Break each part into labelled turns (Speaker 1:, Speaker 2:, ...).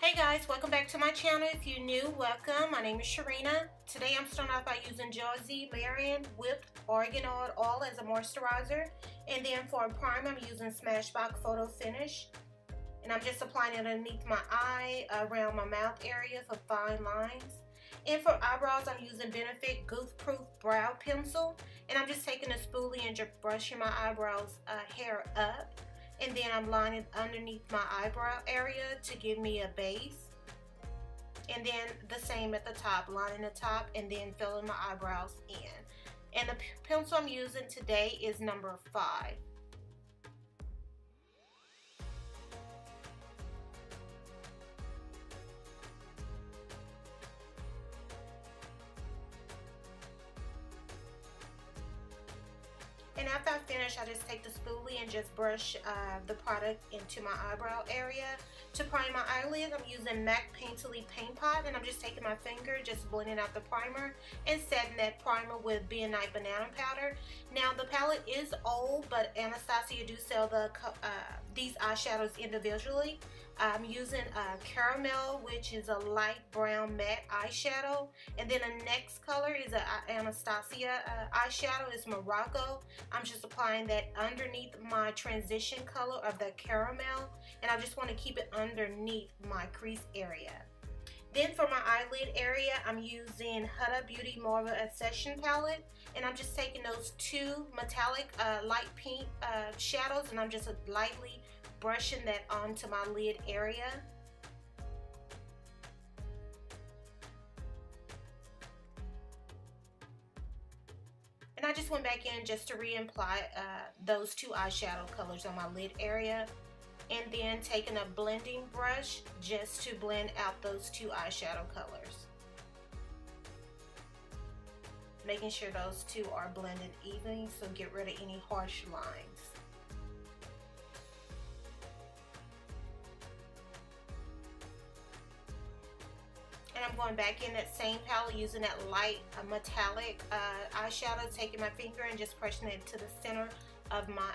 Speaker 1: Hey guys, welcome back to my channel. If you're new, welcome. My name is Sharina. Today I'm starting off by using Josie Maran whipped argan oil as a moisturizer. And then for a primer, I'm using Smashox Photo Finish. And I'm just applying it underneath my eye, around my mouth area for fine lines. And for eyebrows, I'm using Benefit Goof Proof Brow Pencil. And I'm just taking a spoolie and just brushing my eyebrows hair up. And then I'm lining underneath my eyebrow area to give me a base. And then the same at the top, lining the top and then filling my eyebrows in. And the pencil I'm using today is number 5. And after I finish, I just take the spoolie and just brush the product into my eyebrow area. To prime my eyelid, I'm using MAC Painterly Paint Pot, and I'm just taking my finger, just blending out the primer and setting that primer with Nye Banana powder. Now the palette is old, but Anastasia do sell these eyeshadows individually. I'm using Caramel, which is a light brown matte eyeshadow, and then the next color is an Anastasia eyeshadow. It's Morocco. I'm just applying that underneath my transition color of the caramel, and I just want to keep it underneath my crease area. Then for my eyelid area, I'm using Huda Beauty Mauve Accession palette, and I'm just taking those two metallic light pink shadows, and I'm just lightly brushing that onto my lid area. And I just went back in just to reapply those two eyeshadow colors on my lid area. And then taking a blending brush just to blend out those two eyeshadow colors. Making sure those two are blended evenly, so get rid of any harsh lines. And I'm going back in that same palette using that light metallic eyeshadow, taking my finger and just pressing it to the center of my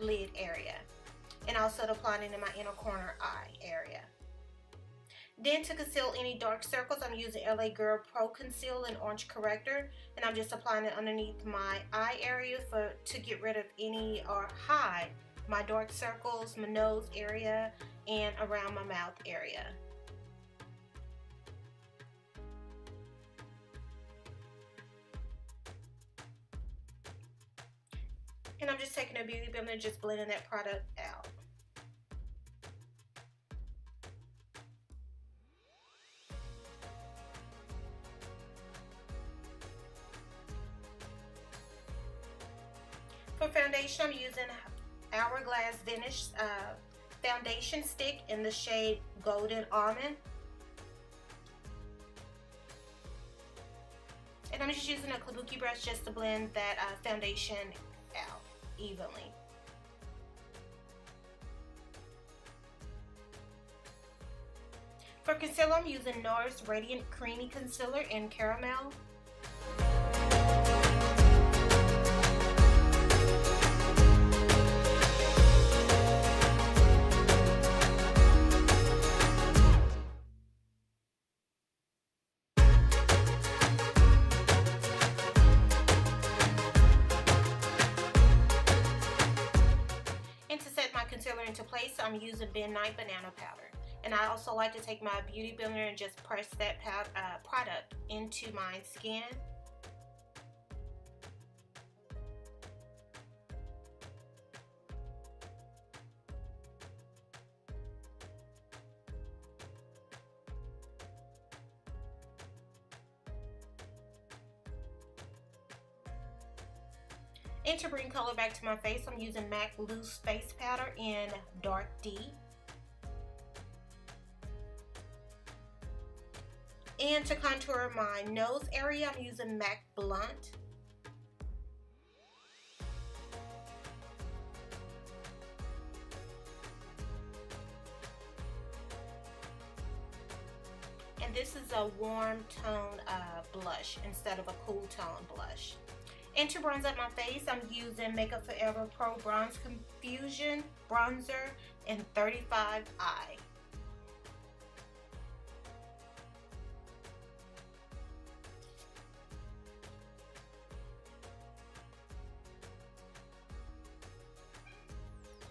Speaker 1: lid area. And also applying it in my inner corner eye area. Then to conceal any dark circles, I'm using L.A Girl Pro Conceal and Orange Corrector. And I'm just applying it underneath my eye area to get rid of any or hide my dark circles, my nose area, and around my mouth area. And I'm just taking a beauty blender and just blending that product out. For foundation, I'm using Hourglass Vanish foundation stick in the shade Golden Almond. And I'm just using a kabuki brush just to blend that foundation out evenly. For concealer, I'm using NARS Radiant Creamy Concealer in Caramel. Concealer into place, I'm using Nye Banana powder. And I also like to take my beauty blender and just press that product into my skin. And to bring color back to my face, I'm using MAC Loose Face Powder in Dark D. And to contour my nose area, I'm using MAC Blunt. And this is a warm tone blush instead of a cool tone blush. And to bronze up my face, I'm using Makeup Forever Pro Bronze Confusion Bronzer in 35i.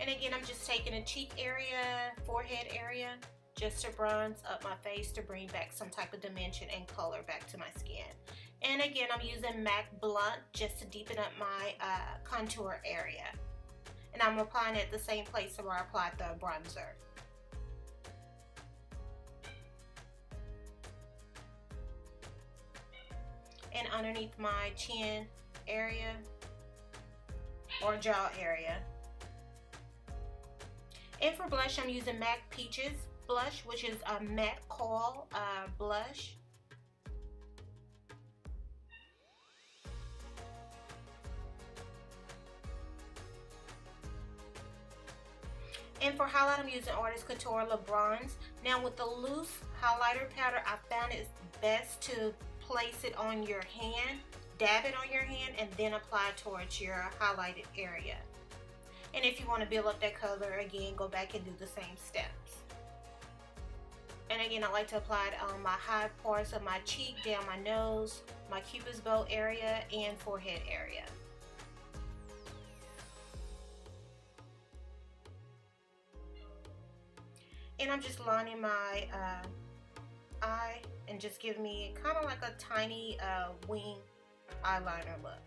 Speaker 1: And again, I'm just taking a cheek area, forehead area, just to bronze up my face to bring back some type of dimension and color back to my skin. And again, I'm using MAC Blunt just to deepen up my contour area. And I'm applying it at the same place where I applied the bronzer. And underneath my chin area or jaw area. And for blush, I'm using MAC Peaches blush, which is a matte coral blush. And for highlight, I'm using Artis Couture LaBronze. Now with the loose highlighter powder, I found it's best to place it on your hand, dab it on your hand, and then apply it towards your highlighted area. And if you want to build up that color, again, go back and do the same steps. And again, I like to apply it on my high parts of my cheek, down my nose, my cupid's bow area, and forehead area. And I'm just lining my eye and just give me kind of like a tiny wing eyeliner look.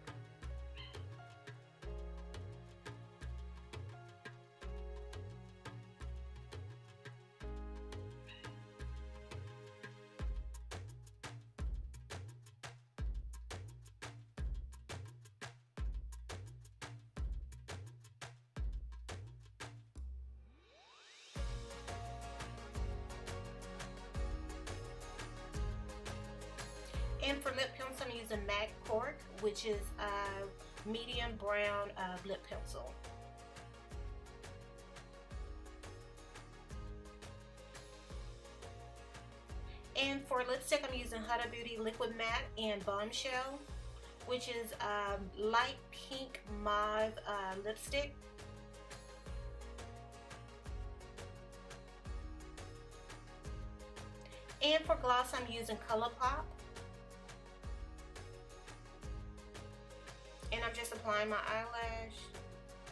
Speaker 1: And for lip pencil, I'm using MAC Cork, which is a medium brown lip pencil. And for lipstick, I'm using Huda Beauty Liquid Matte and Bombshell, which is light pink mauve lipstick. And for gloss, I'm using Colourpop. And I'm just applying my eyelash.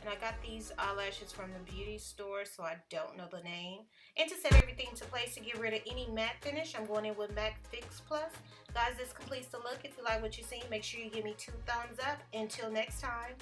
Speaker 1: And I got these eyelashes from the beauty store, so I don't know the name. And to set everything into place to get rid of any matte finish, I'm going in with MAC Fix Plus. Guys, this completes the look. If you like what you see, make sure you give me 2 thumbs up. Until next time.